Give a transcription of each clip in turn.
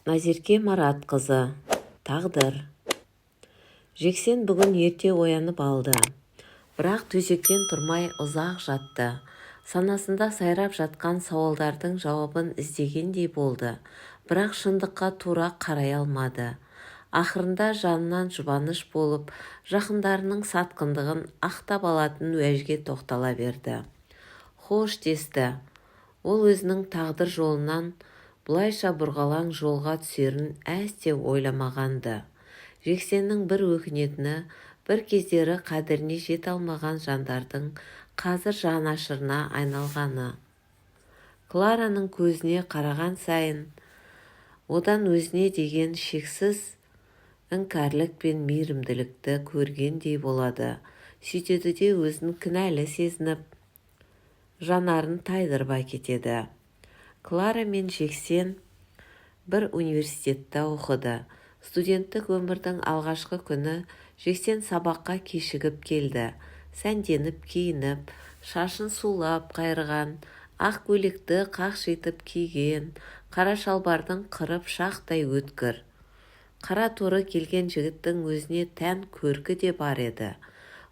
Назерке Маратқызы. Тағдыр. Жексен бүгін ерте оянып алды. Бірақ төсектен тұрмай ұзақ жатты. Санасында сайрап жатқан сауалдардың жауабын іздегендей болды. Бірақ шындыққа тура қарай алмады. Ақырында жанынан жұбаныш болып, жақындарының сатқындығын ақтап алатын уәжге тоқтала берді. Хош десті. Ол өзінің тағдыр жолынан бұлайша бұрғалаң жолға түсерін әсте ойламағанды. Жексеннің бір өкінетіні, бір кездері қадіріне жете алмаған жандардың қазір жанашырына айналғаны. Клараның көзіне қараған сайын, одан өзіне деген шексіз іңкәрлік пен мейірімділікті көргендей болады. Сөйтеді де өзін кінәлі сезініп, жанарын тайдырып әкетеді. Клара мен Жексен бір университетте оқыды. Студенттік өмірдің алғашқы күні Жексен сабаққа кешігіп келді. Сәнденіп киініп, шашын сулап қайырған, ақ көйлекті қақшитып киген, қара шалбардың қырып шақтай өткір. Қара торы келген жігіттің өзіне тән көркі де бар еді.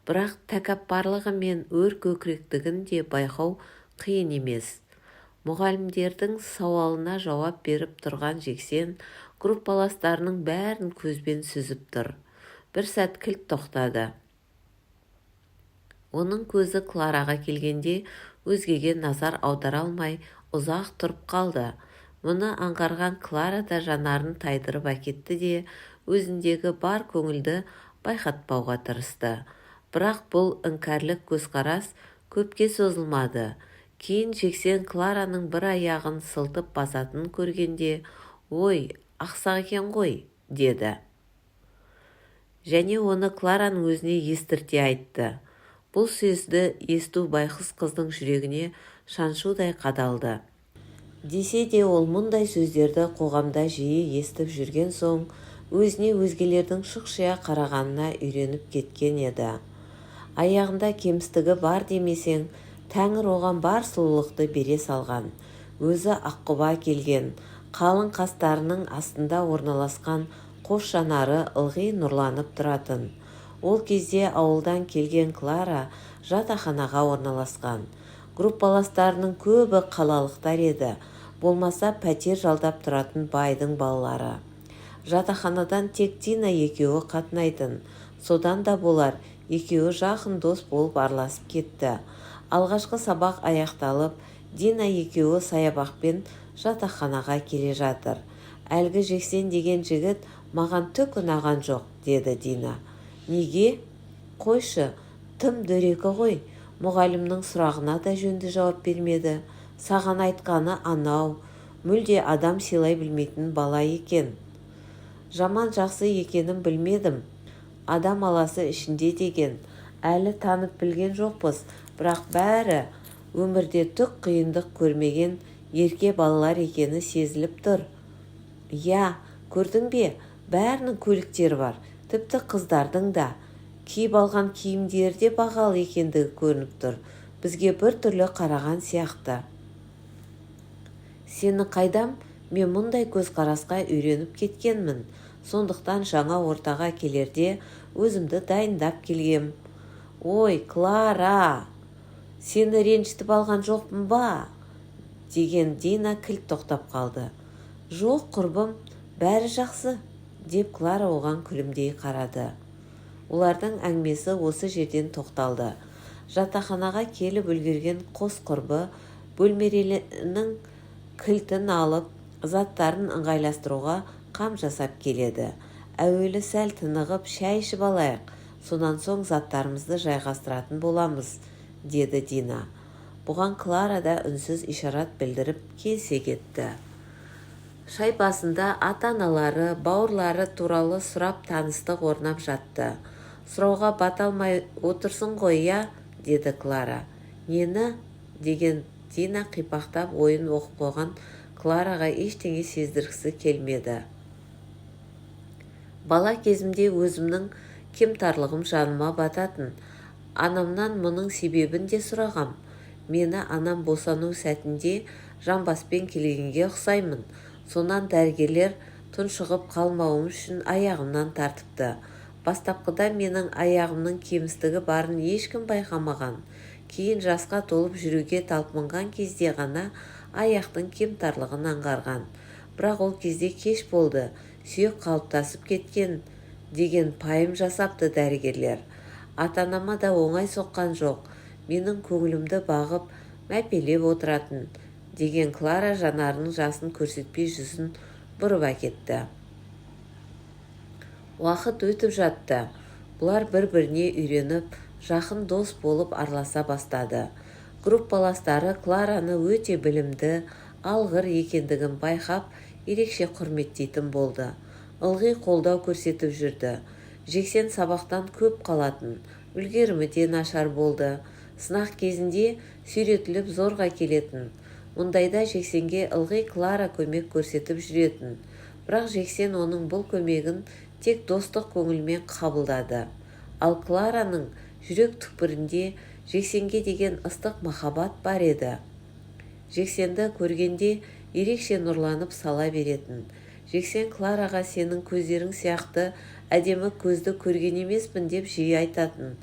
Бірақ тәкаппарлығы мен өр көкіректігін де байқау қиын емес. Мұғалімдердің сауалына жауап беріп тұрған Жексен группаластарының бәрін көзбен сүзіп тұр. Бір сәт кілт тоқтады. Оның көзі Клараға келгенде өзгеге назар аудара алмай ұзақ тұрып қалды. Мұны аңғарған Клара да жанарын тайдырып әкетті де өзіндегі бар көңілді байқатпауға тырысты. Бірақ бұл іңкәрлік көзқарас көпке созылмады. Кейін Жексен Клараның бір аяғын сылтып басатын көргенде, «Ой, ақсақ екен ғой», деді. Және оны Клараның өзіне естірте айтты. Бұл сөзді есту байқұс қыздың жүрегіне шаншудай қадалды. Десе де ол мұндай сөздерді қоғамда жиі естіп жүрген соң, өзіне өзгелердің шұқшия қарағанына үйреніп кеткен еді. Аяғында кемістігі бар демесең, Тәңір оған бар сұлулықты бере салған. Өзі аққұба келген, қалың қастарының астында орналасқан қос жанары ылғи нұрланып тұратын. Ол кезде ауылдан келген Клара жатақханаға орналасқан. Группаластарының көбі қалалықтар еді, болмаса пәтер жалдап тұратын байдың балалары. Жатақханадан тек Дина екеуі қатынайтын. Содан да болар, екеуі жақын дос болып араласып кетті. Алғашқы сабақ аяқталып, Дина екеуі саябақпен жатақханаға келе жатыр. Әлгі Жексен деген жігіт маған түк ұнаған жоқ, деді Дина. Неге? Қойшы, тым дөрекі ғой. Мұғалімнің сұрағына да жөнді жауап бермеді. Саған айтқаны анау, мүлде адам сыйлай білмейтін бала екен. Жаман жақсы екенін білмедім. Адам аласы ішінде деген. Әлі танып білген жоқпыз, бірақ бәрі өмірде түк қиындық көрмеген ерке балалар екені сезіліп тұр. Я, көрдің бе? Бәрінің көліктері бар, тіпті қыздардың да. Киіп алған киімдері де бағалы екендігі көрініп тұр. Бізге бір түрлі қараған сияқты. Сені қайдам? Мен мұндай көзқарасқа үйреніп кеткенмін. Сондықтан жаңа ортаға келерде өзімді дайындап келгем. Ой, Клара, сені ренжітіп алған жоқпын ба? Деген Дина кілт тоқтап қалды. Жоқ, құрбым, бәрі жақсы, деп Клара оған күлімдей қарады. Олардың әңгімесі осы жерден тоқталды. Жатақханаға келіп үлгерген қос құрбы бөлмеренің кілтін алып, заттарын ыңғайластыруға қам жасап келеді. Әуелі сәл тынығып шәй ішіп алайық, сонан соң заттарымызды жайғастыратын боламыз, деді Дина. Бұған Клара да үнсіз ишарат білдіріп келсе кетті. Шай басында ата-аналары, бауырлары туралы сұрап таныстық орнап жатты. Сұрауға бата алмай отырсын ғой, я, деді Клара. Нені? Деген Дина қипақтап ойын оқып қойған Клараға ештеңе сездіргісі келмеді. Бала кезімде өзімнің кемтарлығым жаныма бататын. Анамнан мұның себебін де сұрағам. Мені анам босану сәтінде жамбаспен келгенге ұқсаймын. Сонан дәрігерлер тұншығып қалмауым үшін аяғымнан тартыпты. Бастапқыда менің аяғымның кемістігі барын ешкім байқамаған. Кейін жасқа толып жүруге талпынған кезде ғана аяқтың кемтарлығын аңғарған. Бірақ ол кезде кеш болды, сүйек қалыптасып кеткен деген пайым жасапты дәрігерлер. Ата-анама да оңай соққан жоқ, менің көңілімді бағып, мәпелеп отыратын, деген Клара жанарының жасын көрсетпей жүзін бұрып әкетті. Уақыт өтіп жатты. Бұлар бір-біріне үйреніп, жақын дос болып араласа бастады. Группаластары Клараны өте білімді, алғыр екендігін байқап, ерекше құрметтейтін болды. Ылғи қолдау көрсетіп жүрді. Жексен сабақтан көп қалатын, үлгерімі де нашар болды. Сынақ кезінде сүйретіліп зорға келетін. Мұндайда Жексенге ылғи Клара көмек көрсетіп жүретін. Бірақ Жексен оның бұл көмегін тек достық көңілмен қабылдады. Ал Клараның жүрек түкпірінде Жексенге деген ыстық махаббат бар еді. Жексенді көргенде ерекше нұрланып сала беретін. Жексен Клараға сенің көздерің сияқты әдемі көзді көрген емеспін деп жиі айтатын.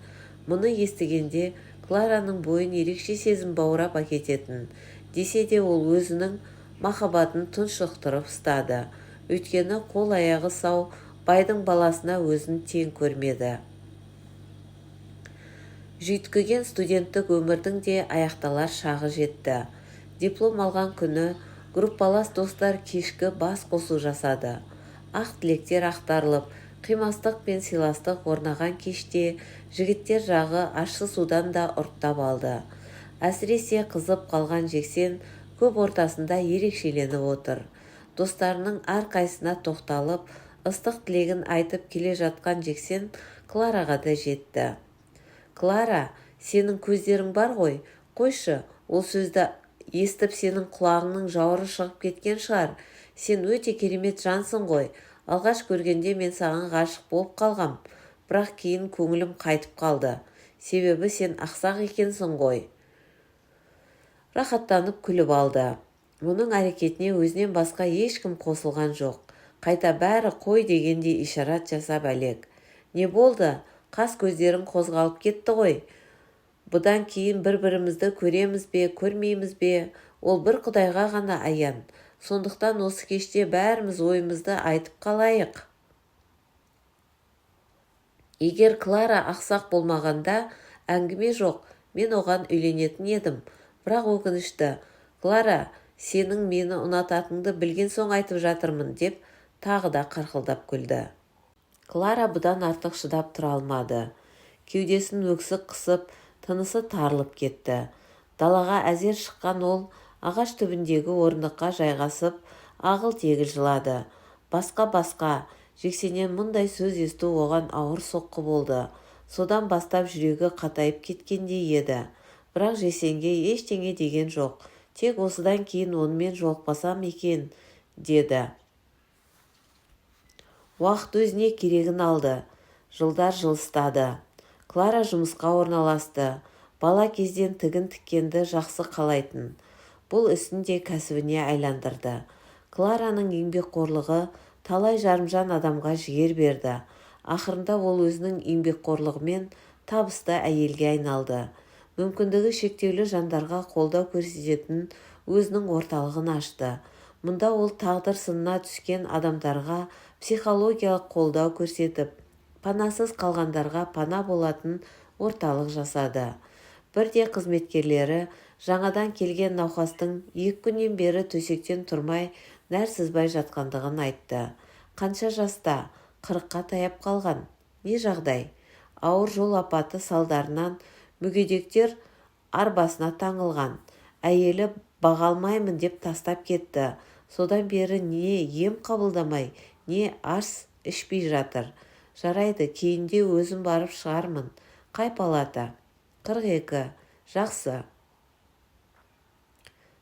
Мұны естігенде Клараның бойын ерекше сезім баурап әкететін. Десе де ол өзінің махаббатын тұншықтырып ұстады. Өйткені қол аяғы сау байдың баласына өзін тең көрмеді. Жүйткіген студенттік өмірдің де аяқталар шағы жетті. Диплом алған күні группалас достар кешкі бас қосу жасады. Ақ тілектер ақтарылып, қимастық пен сыйластық орнаған кеште жігіттер жағы ащы судан да ұрттап алды. Әсіресе қызып қалған Жексен көп ортасында ерекшеленіп отыр. Достарының әрқайсына тоқталып, ыстық тілегін айтып келе жатқан Жексен Клараға да жетті. Клара, сенің көздерің бар ғой, қойшы, ол сөзді естіп сенің құлағыңның жауыры шығып кеткен шығар. Сен өте керемет жансың ғой. Алғаш көргенде мен саған ғашық болып қалғам. Бірақ кейін көңілім қайтып қалды. Себебі сен ақсақ екенсің ғой. Рахаттанып күліп алды. Мұның әрекетіне өзінен басқа ешкім қосылған жоқ. Қайта бәрі қой дегенде ишарат жасап әлек. Не болды? Қас көздерің қозғалып кетті ғой. Бұдан кейін бір-бірімізді көреміз бе, көрмейміз бе, ол бір Құдайға ғана аян. Сондықтан осы кеште бәріміз ойымызды айтып қалайық. Егер Клара ақсақ болмағанда, әңгіме жоқ, мен оған үйленетін едім. Бірақ өкінішті, Клара, сенің мені ұнататынды білген соң айтып жатырмын, деп тағы да қарқылдап күлді. Клара бұдан артық шыдап тұра алмады. Кеудесін өксік қысып, тынысы тарылып кетті. Далаға әзер шыққан ол ағаш түбіндегі орындыққа жайғасып, ағыл-тегіл жылады. Басқа, Жексеннен мұндай сөз есту оған ауыр соққы болды. Содан бастап жүрегі қатайып кеткендей еді. Бірақ Жексенге ештеңе деген жоқ. Тек осыдан кейін онымен жолықпасам екен, деді. Уақыт өзіне керегін алды. Жылдар жылыстады. Клара жұмысқа орналасты. Бала кезден тігін тіккенді жақсы қалайтын. Бұл ісін де кәсібіне айландырды. Клараның еңбекқорлығы талай жарымжан адамға жігер берді. Ақырында ол өзінің еңбекқорлығымен табысты әйелге айналды. Мүмкіндігі шектеулі жандарға қолдау көрсететін өзінің орталығын ашты. Мұнда ол тағдыр сынына түскен адамдарға психологиялық қолдау көрсетіп, панасыз қалғандарға пана болатын орталық жасады. Бірде қызметкерлері жаңадан келген науқастың 2 күннен бері төсектен тұрмай, нәр сызбай жатқандығын айтты. Қанша жаста? 40-қа таяп қалған. Не жағдай? Ауыр жол апаты салдарынан мүгедектер арбасына таңылған. Әйелі баға алмаймын деп тастап кетті. Содан бері не ем қабылдамай, не ас ішпей жатыр. Жарайды, кейінде өзім барып шығармын. Қай палата? 42. Жақсы.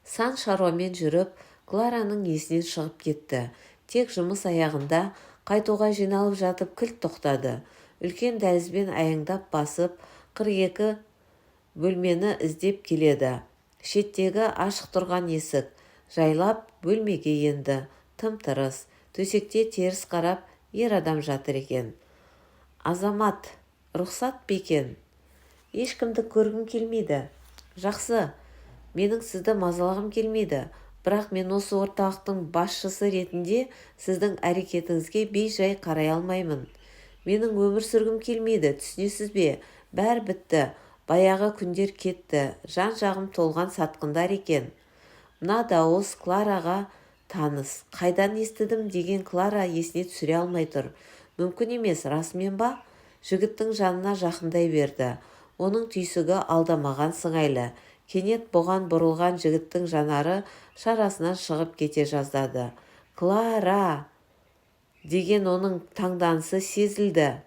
Сан шаруамен жүріп, Клараның есінен шығып кетті. Тек жұмыс аяғында қайтуға жиналып жатып кілт тоқтады. Үлкен дәлізбен аяңдап басып, 42 бөлмені іздеп келеді. Шеттегі ашық тұрған есік. Жайлап бөлмеге енді. Тым-тырыс. Төсекте теріс қарап ер адам жатыр екен. Азамат, рұқсат па екен? Ешкімді көргім келмейді. Жақсы, менің сізді мазалағым келмейді. Бірақ мен осы орталықтың басшысы ретінде сіздің әрекетіңізге бей-жай қарай алмаймын. Менің өмір сүргім келмейді, түсінесіз бе? Бәрі бітті. Баяғы күндер кетті. Жан-жағым толған сатқындар екен. Мына дауыс Клараға таныс. Қайдан естідім деген Клара есіне түсіре алмай тұр. Мүмкін емес, расымен ба? Жігіттің жанына жақындай берді. Оның түйсігі алдамаған сыңайлы. Кенет бұған бұрылған жігіттің жанары шарасынан шығып кете жаздады. Клара! Деген оның таңданысы сезілді.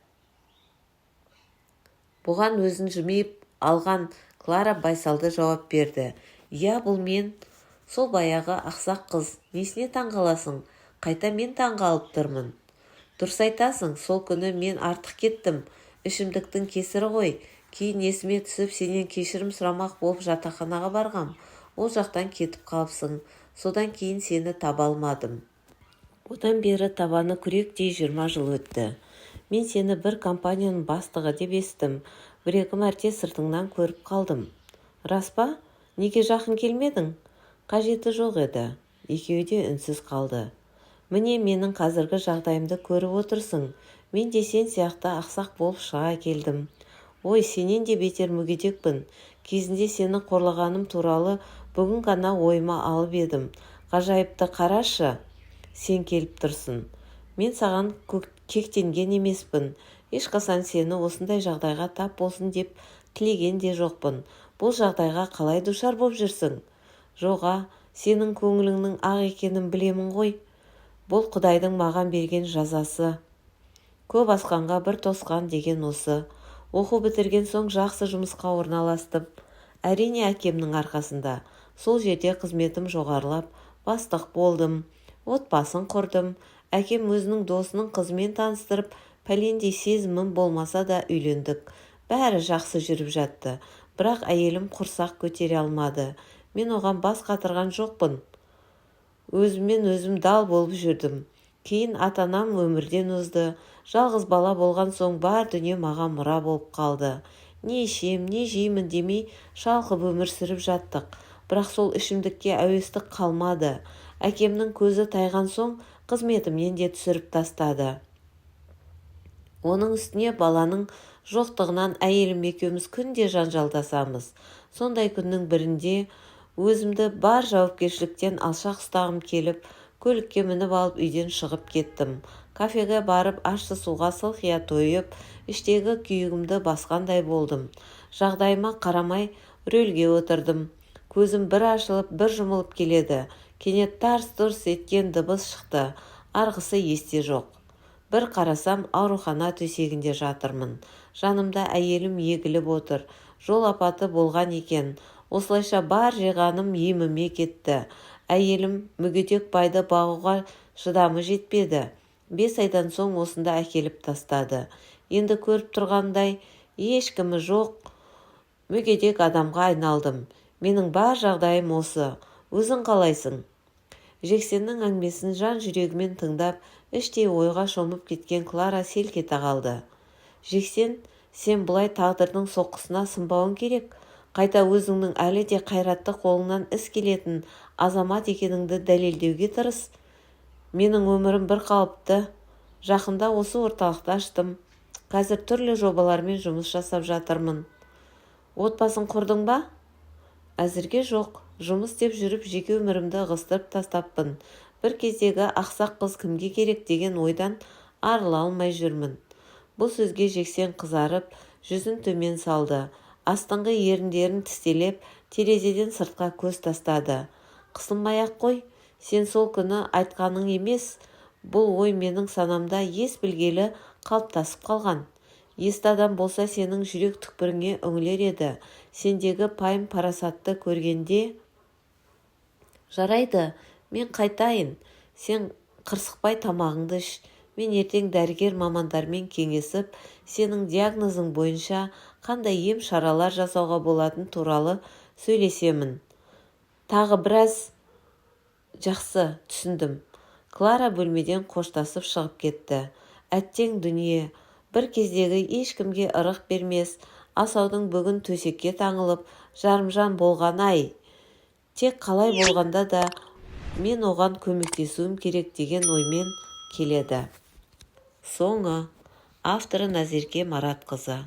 Бұған өзін жымиып алған Клара байсалды жауап берді. Иә, бұл мен. Сол баяғы ақсақ қыз. Несіне таңғаласың? Қайта мен таңғалып тұрмын. Дұрыс айтасың, сол күні мен артық кеттім. Ішімдіктің кесірі ғой. Кейін есіме түсіп сенен кешірім сұрамақ болып жатақханаға барғам. Ол жақтан кетіп қалыпсың. Содан кейін сені таба алмадым. Одан бері табаны күректей 20 жыл өтті. Мен сені бір компанияның бастығы деп естім. Бір-екі мәрте сыртыңнан көріп қалдым. Рас па? Неге жақын келмедің? Қажеті жоқ еді. Екеуі де үнсіз қалды. Міне менің қазіргі жағдайымды көріп отырсың. Мен де сен сияқты ақсақ болып шыға келдім. Ой, сенен де бетер мүгедекпін. Кезінде сені қорлағаным туралы бүгін ғана ойыма алып едім. Ғажайыпты қарашы, сен келіп тұрсың. Мен саған кектенген емеспін. Ешқашан сені осындай жағдайға тап болсын деп тілеген де жоқпын. Бұл жағдайға қалай душар боп жүрсің? Жоға, сенің көңіліңнің ақ екенін білемін ғой. Бұл Құдайдың маған берген жазасы. Көп асқанға бір тосқан деген осы. Оқу бітірген соң жақсы жұмысқа орналастым. Әрине әкемнің арқасында. Сол жерде қызметім жоғарылап, бастық болдым. Отбасын құрдым. Әкем өзінің досының қызымен таныстырып, пәлендей сезімім болмаса да үйлендік. Бәрі жақсы жүріп жатты. Бірақ әйелім құрсақ көтере алмады. Мен оған бас қатырған жоқпын. Өзіммен өзім дал болып жүрдім. Кейін атанам өмірден озды. Жалғыз бала болған соң бар дүние маған мұра болып қалды. Не ішем, не жеймін демей шалқып өмір сүріп жаттық. Бірақ сол ішімдікке әуестік қалмады. Әкемнің көзі тайған соң қызметімнен де түсіріп тастады. Оның үстіне баланың жоқтығынан әйелім екеуміз күнде жанжалдасамыз. Сондай күннің бірінде өзімді бар жауапкершіліктен алшақ ұстағым келіп, көлікке мініп алып үйден шығып кеттім. Кафеге барып ащы суға сылқия тойып, іштегі күйігімді басқандай болдым. Жағдайыма қарамай рөлге отырдым. Көзім бір ашылып, бір жұмылып келеді. Кенет тарс-тұрс еткен дыбыс шықты. Арғысы есте жоқ. Бір қарасам, аурухана төсегінде жатырмын. Жанымда әйелім егіліп отыр. Жол апаты болған екен. Осылайша бар жиғаным еміме кетті. Әйелім мүгедек байды бағуға шыдамы жетпеді. 5 айдан соң осында әкеліп тастады. Енді көріп тұрғандай ешкімі жоқ мүгедек адамға айналдым. Менің бар жағдайым осы. Өзің қалайсың? Жексеннің әңгімесін жан жүрегімен тыңдап, іштей ойға шомып кеткен Клара селк ете қалды. Жексен, сен бұлай тағдырдың соққысына сынбауың керек. Қайта өзіңнің әлі де қайратты қолыңнан іс келетін азамат екеніңді дәлелдеуге тырыс. Менің өмірім бір қалыпты. Жақында осы орталықты аштым. Қазір түрлі жобалармен жұмыс жасап жатырмын. Отбасын құрдың ба? Әзірге жоқ. Жұмыс деп жүріп жеке өмірімді ығыстырып тастаппын. Бір кездегі ақсақ қыз кімге керек деген ойдан арыла алмай жүрмін. Бұл сөзге Жексен қызарып, жүзін төмен салды. Астыңғы еріндерін тістелеп, терезеден сыртқа көз тастады. Қысылмай-ақ қой, сен сол күні айтқаның емес, бұл ой менің санамда ес білгелі қалыптасып қалған. Есті адам болса сенің жүрек түкпіріңе үңілер еді. Сендегі пайым парасатты көргенде... Жарайды, мен қайтайын. Сен қырсықпай тамағыңды іш. Мен ертең дәрігер мамандармен кеңесіп, сенің диагнозың бойынша қандай ем шаралар жасауға болатын туралы сөйлесемін. Тағы біраз... Жақсы, түсіндім. Клара бөлмеден қоштасып шығып кетті. Әттең дүние, бір кездегі ешкімге ырық бермес асаудың бүгін төсекке таңылып жарымжан болған-ай. Тек қалай болғанда да мен оған көмектесуім керек деген оймен келеді. Соңы. Авторы Назерке Маратқызы.